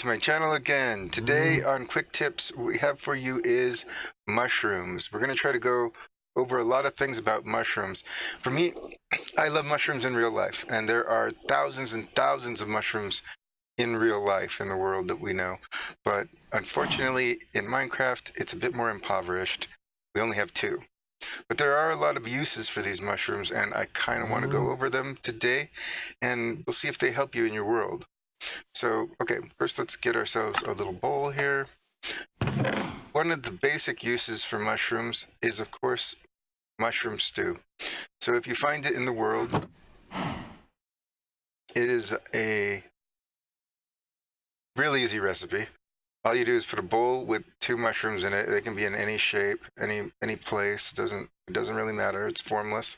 to my channel again. Today on Quick Tips, what we have for you is mushrooms. We're going to try to go over a lot of things about mushrooms. For me, I love mushrooms in real life, and there are thousands and thousands of mushrooms in real life in the world that we know. But unfortunately, in Minecraft, it's a bit more impoverished. We only have 2. But there are a lot of uses for these mushrooms, and I kind of want to go over them today, and we'll see if they help you in your world. So, okay, first let's get ourselves a little bowl here. One of the basic uses for mushrooms is, of course, mushroom stew. So if you find it in the world, it is a real easy recipe. All you do is put a bowl with 2 mushrooms in it. They can be in any shape, any place. It doesn't really matter. It's formless.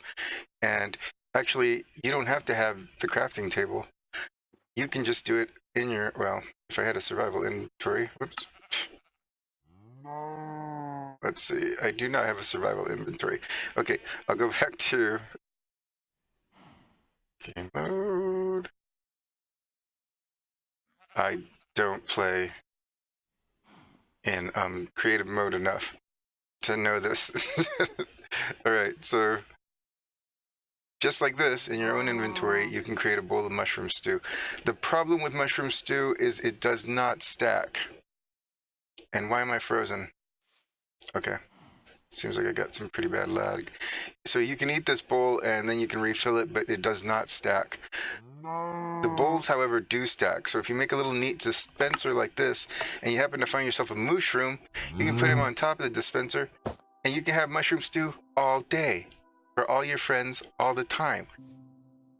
And actually, you don't have to have the crafting table. You can just do it in your, well, if I had a survival inventory, whoops. Let's see, I do not have a survival inventory. Okay, I'll go back to game mode. I don't play in creative mode enough to know this. All right, so just like this, in your own inventory, you can create a bowl of mushroom stew. The problem with mushroom stew is it does not stack. And why am I frozen? Okay. Seems like I got some pretty bad lag. So you can eat this bowl and then you can refill it, but it does not stack. The bowls, however, do stack. So if you make a little neat dispenser like this, and you happen to find yourself a mushroom, you can put him on top of the dispenser, and you can have mushroom stew all day for all your friends all the time.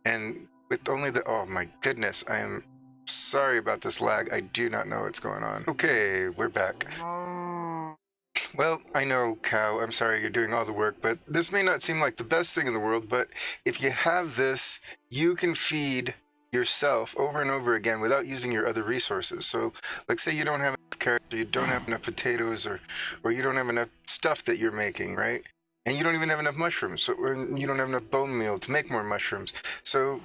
And with only the, oh my goodness, I am sorry about this lag. I do not know what's going on. Okay, we're back. Well, I know, cow, I'm sorry you're doing all the work, but this may not seem like the best thing in the world, but if you have this, you can feed yourself over and over again without using your other resources. So, like say you don't have enough carrots, or you don't have enough potatoes, or you don't have enough stuff that you're making, right? And you don't even have enough mushrooms, so you don't have enough bone meal to make more mushrooms. So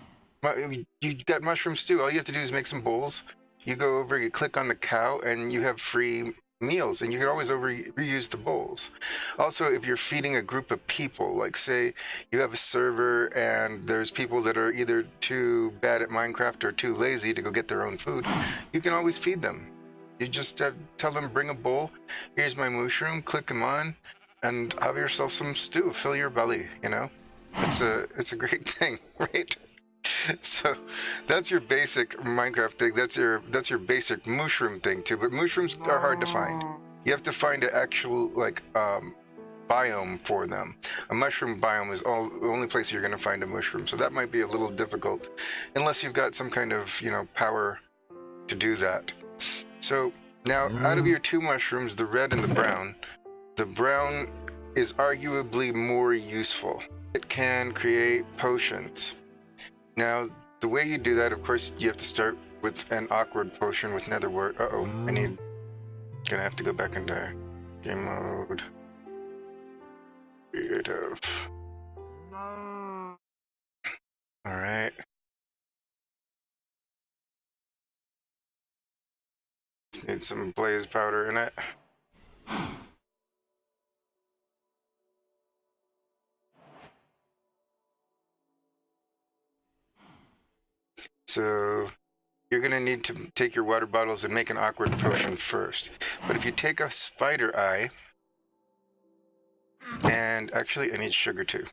you got mushroom stew. All you have to do is make some bowls. You go over, you click on the cow, and you have free meals, and you can always reuse the bowls. Also, if you're feeding a group of people, like say you have a server and there's people that are either too bad at Minecraft or too lazy to go get their own food, you can always feed them. You just tell them, bring a bowl, here's my mushroom, click them on, and have yourself some stew, fill your belly, you know? It's a great thing, right? So that's your basic Minecraft thing. That's your basic mushroom thing too. But mushrooms are hard to find. You have to find an actual biome for them. A mushroom biome is the only place you're going to find a mushroom. So that might be a little difficult, unless you've got some kind of power to do that. So now, out of your 2 mushrooms, the red and the brown is arguably more useful. It can create potions. Now, the way you do that, of course, you have to start with an awkward potion with nether wart. Uh-oh, gonna have to go back into game mode. Creative. Alright. Just need some blaze powder in it. So you're going to need to take your water bottles and make an awkward potion first. But if you take a spider eye, and actually I need sugar too.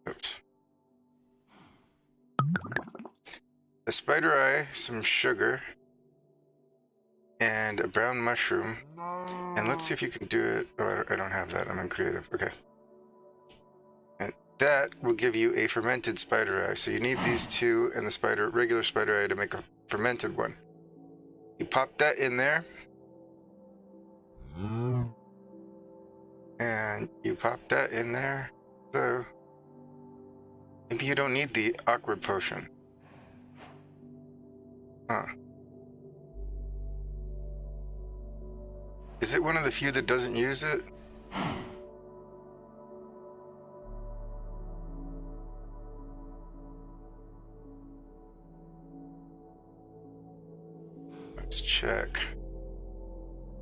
Oops. A spider eye, some sugar, and a brown mushroom. And let's see if you can do it. Oh, I don't have that. I'm in creative. Okay. And that will give you a fermented spider eye. So you need these 2 and the regular spider eye to make a fermented one. You pop that in there. And you pop that in there. So maybe you don't need the awkward potion. Huh. Is it one of the few that doesn't use it? check.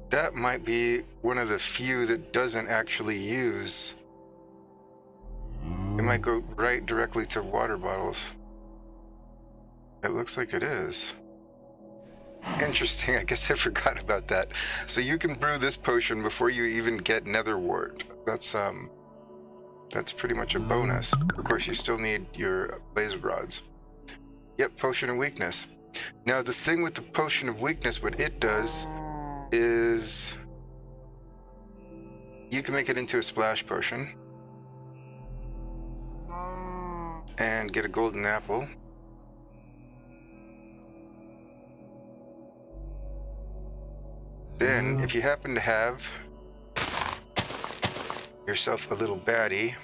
That might be one of the few that doesn't actually use. It might go right directly to water bottles. It looks like it is. Interesting, I guess I forgot about that. So you can brew this potion before you even get nether wart. That's pretty much a bonus. Of course, you still need your blaze rods. Yep, potion of weakness. Now, the thing with the potion of weakness, what it does is you can make it into a splash potion and get a golden apple. Then, if you happen to have yourself a little baddie,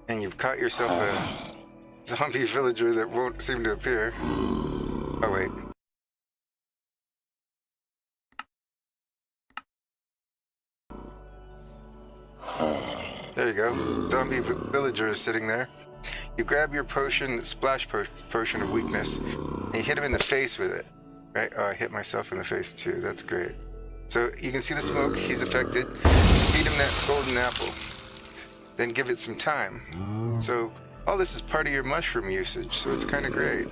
and you've caught yourself a zombie villager that won't seem to appear. Oh, wait. There you go. Zombie villager is sitting there. You grab your potion, splash potion of weakness, and you hit him in the face with it. Right? Oh, I hit myself in the face too. That's great. So you can see the smoke. He's affected. Feed him that golden apple. Then give it some time. So all this is part of your mushroom usage, so it's kind of great.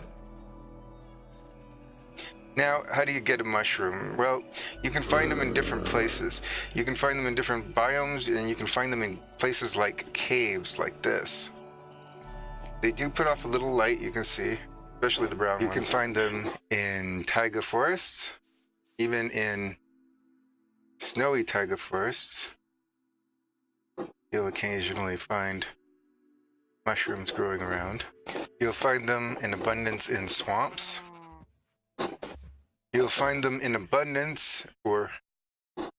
Now, how do you get a mushroom? Well, you can find them in different places. You can find them in different biomes, and you can find them in places like caves like this. They do put off a little light, you can see, especially the brown ones. You can find them in taiga forests, even in snowy taiga forests. You'll occasionally find mushrooms growing around. You'll find them in abundance in swamps. You'll find them in abundance, or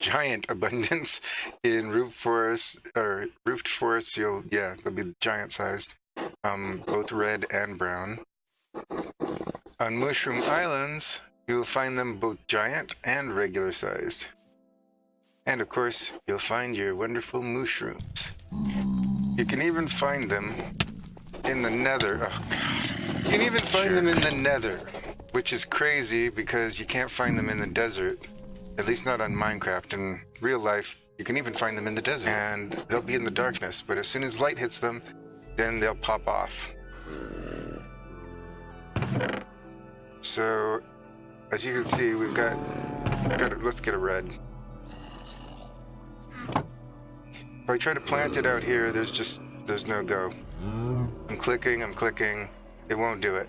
giant abundance, in roofed forests, or roofed forests. They'll be giant-sized, both red and brown. On mushroom islands, you'll find them both giant and regular-sized. And of course, you'll find your wonderful mushrooms. You can even find them in the nether. Oh, God. You can even find them in the nether. Which is crazy because you can't find them in the desert, at least not on Minecraft. In real life, you can even find them in the desert, and they'll be in the darkness, but as soon as light hits them, then they'll pop off. So, as you can see, we've got let's get a red. If I try to plant it out here, there's no go. I'm clicking, it won't do it.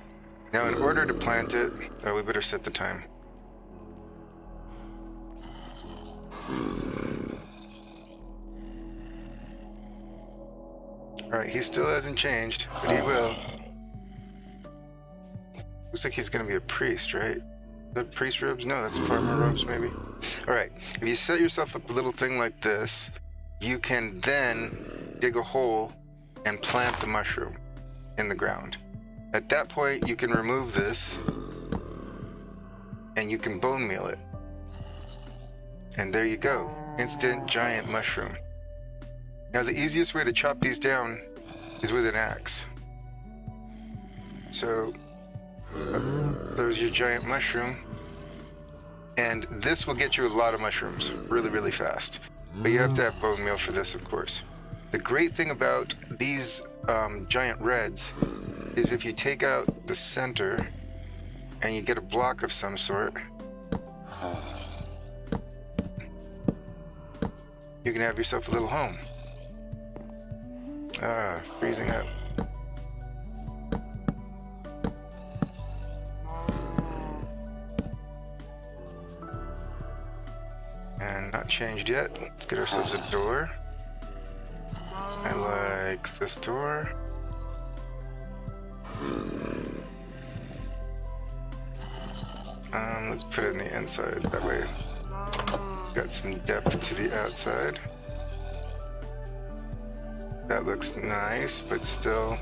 Now, in order to plant it, we better set the time. Alright, he still hasn't changed, but he will. Looks like he's gonna be a priest, right? Is that priest robes? No, that's farmer robes, maybe. Alright, if you set yourself up a little thing like this, you can then dig a hole and plant the mushroom in the ground. At that point, you can remove this, and you can bone meal it. And there you go. Instant giant mushroom. Now, the easiest way to chop these down is with an axe. So, there's your giant mushroom. And this will get you a lot of mushrooms really, really fast. But you have to have bone meal for this, of course. The great thing about these giant reds is if you take out the center and you get a block of some sort, you can have yourself a little home. Freezing up. And not changed yet. Let's get ourselves a door. I like this door. Let's put it in the inside, that way got some depth to the outside. That looks nice, but still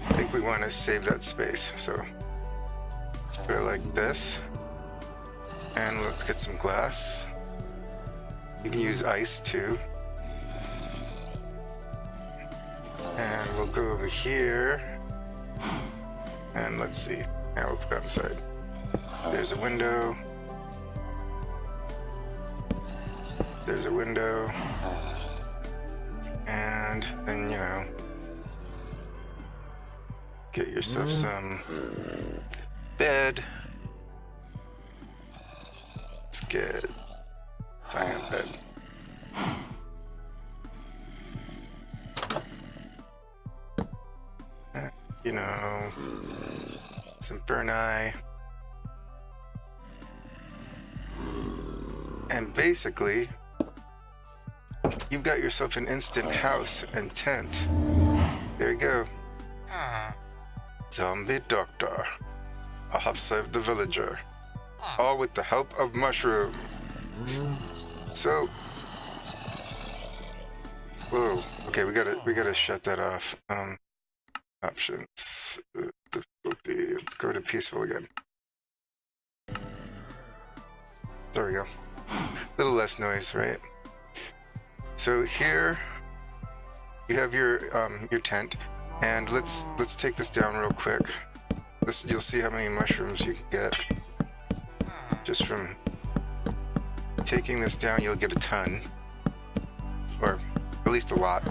I think we want to save that space, so let's put it like this. And let's get some glass. You can use ice too. And we'll go over here. And let's see. Now we'll go inside. There's a window. There's a window. And then, you know, get yourself some bed. Let's get tiny bed. And, you know, some burni. And basically, you've got yourself an instant house and tent. There you go. Zombie doctor. I have saved the villager. All with the help of mushroom. So, whoa. Okay, we gotta shut that off. Options. Difficulty. Let's go to peaceful again. There we go. A little less noise, right? So here you have your tent, and let's take this down real quick. You'll see how many mushrooms you can get just from taking this down. You'll get a ton, or at least a lot.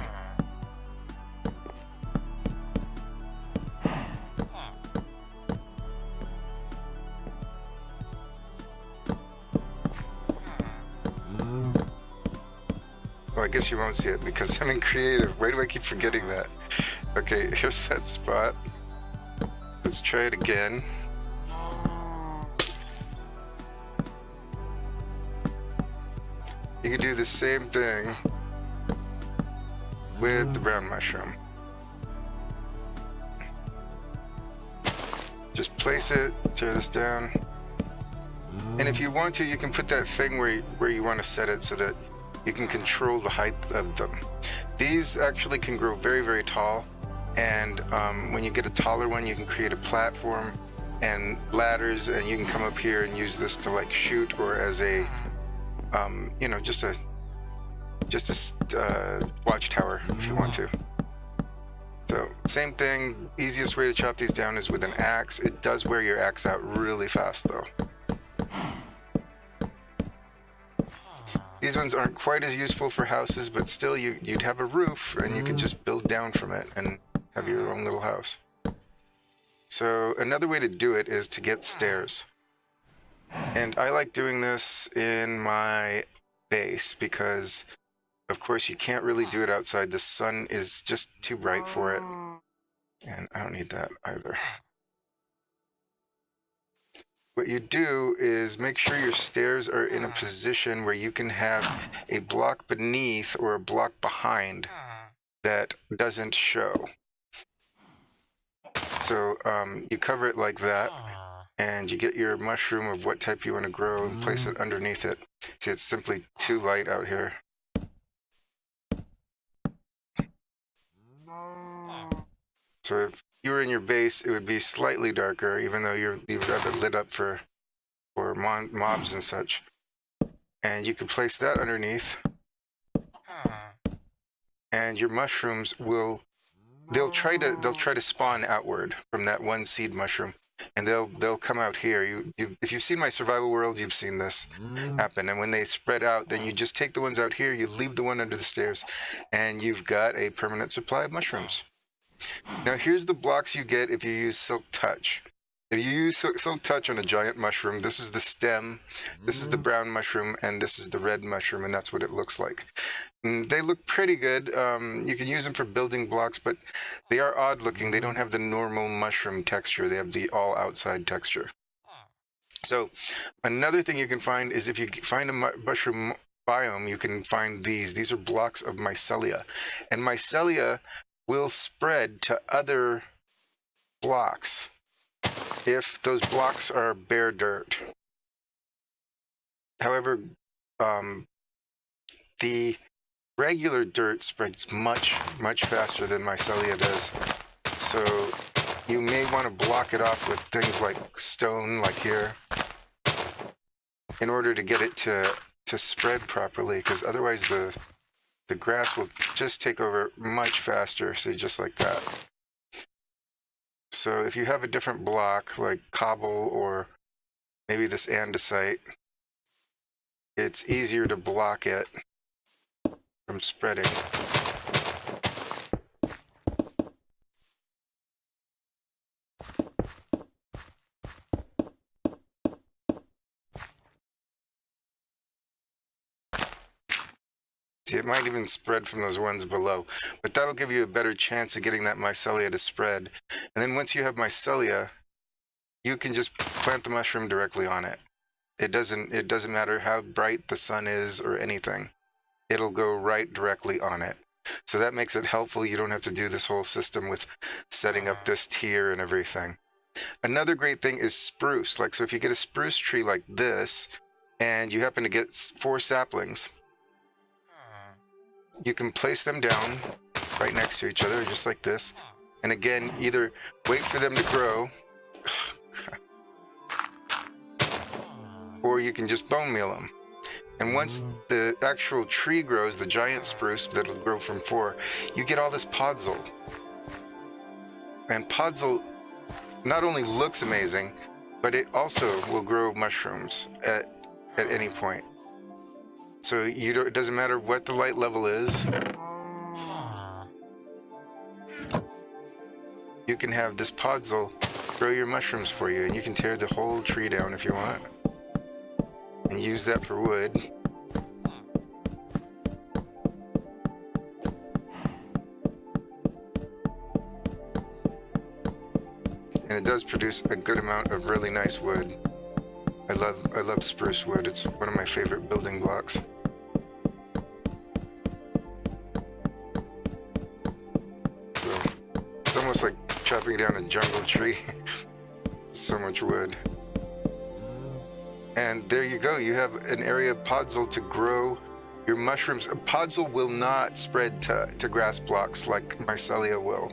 Well, I guess you won't see it because I'm in creative. Why do I keep forgetting that? Okay, here's that spot. Let's try it again. You can do the same thing with the brown mushroom. Just place it, tear this down. And if you want to, you can put that thing where you want to set it so that you can control the height of them. These actually can grow very, very tall. And when you get a taller one, you can create a platform and ladders, and you can come up here and use this to like shoot, or as a, you know, just a watchtower if you want to. So same thing, easiest way to chop these down is with an axe. It does wear your axe out really fast though. These ones aren't quite as useful for houses, but still you'd have a roof and you can just build down from it and have your own little house. So another way to do it is to get stairs. And I like doing this in my base because, of course, you can't really do it outside. The sun is just too bright for it. And I don't need that either. What you do is make sure your stairs are in a position where you can have a block beneath or a block behind that doesn't show. So you cover it like that, and you get your mushroom of what type you want to grow and place it underneath it. See, it's simply too light out here. So if you were in your base, it would be slightly darker, even though you've got it lit up for mobs and such. And you can place that underneath, and your mushrooms they'll try to spawn outward from that one seed mushroom, and they'll come out here. If you've seen my survival world, you've seen this happen. And when they spread out, then you just take the ones out here, you leave the one under the stairs, and you've got a permanent supply of mushrooms. Now here's the blocks you get if you use Silk Touch. If you use Silk Touch on a giant mushroom, this is the stem, this is the brown mushroom, and this is the red mushroom, and that's what it looks like. And they look pretty good. You can use them for building blocks, but they are odd looking. They don't have the normal mushroom texture. They have the all outside texture. So another thing you can find is if you find a mushroom biome, you can find these. These are blocks of Mycelia. And Mycelia will spread to other blocks if those blocks are bare dirt. However, the regular dirt spreads much, much faster than Mycelia does. So you may want to block it off with things like stone, like here, in order to get it to spread properly, because otherwise the grass will just take over much faster. So just like that. So if you have a different block like cobble or maybe this andesite, it's easier to block it from spreading. See, it might even spread from those ones below, but that'll give you a better chance of getting that mycelia to spread. And then once you have mycelia, you can just plant the mushroom directly on it. It doesn't matter how bright the sun is or anything. It'll go right directly on it. So that makes it helpful. You don't have to do this whole system with setting up this tier and everything. Another great thing is spruce. Like, so if you get a spruce tree like this, and you happen to get 4 saplings, you can place them down right next to each other, just like this. And again, either wait for them to grow, or you can just bone meal them. And once the actual tree grows, the giant spruce that'll grow from 4, you get all this podzol. And podzol not only looks amazing, but it also will grow mushrooms at any point. So it doesn't matter what the light level is. You can have this podzol grow your mushrooms for you, and you can tear the whole tree down if you want, and use that for wood. And it does produce a good amount of really nice wood. I love spruce wood. It's one of my favorite building blocks. So it's almost like chopping down a jungle tree. So much wood. And there you go. You have an area of podzol to grow your mushrooms. Podzol will not spread to grass blocks like mycelia will.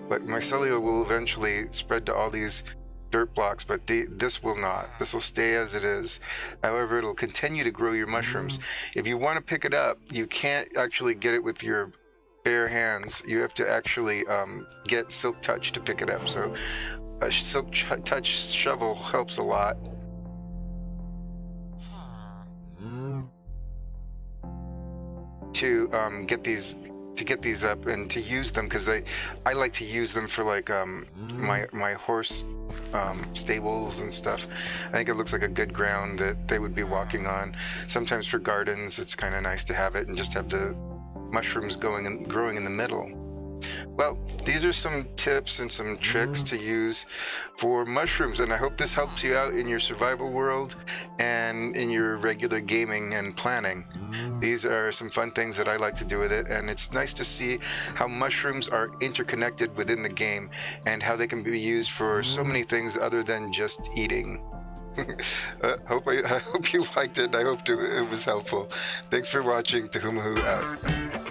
But mycelia will eventually spread to all these dirt blocks, but this will not. This will stay as it is. However, it'll continue to grow your mushrooms. If you want to pick it up, you can't actually get it with your bare hands. You have to actually get Silk Touch to pick it up. So a Silk Touch shovel helps a lot. To get these up and to use them, because I like to use them for like my horse stables and stuff. I think it looks like a good ground that they would be walking on. Sometimes for gardens, it's kind of nice to have it and just have the mushrooms growing in the middle. Well, these are some tips and some tricks to use for mushrooms, and I hope this helps you out in your survival world and in your regular gaming and planning. These are some fun things that I like to do with it, and it's nice to see how mushrooms are interconnected within the game and how they can be used for so many things other than just eating. I hope you liked it. I hope it was helpful. Thanks for watching. Tahumahu out.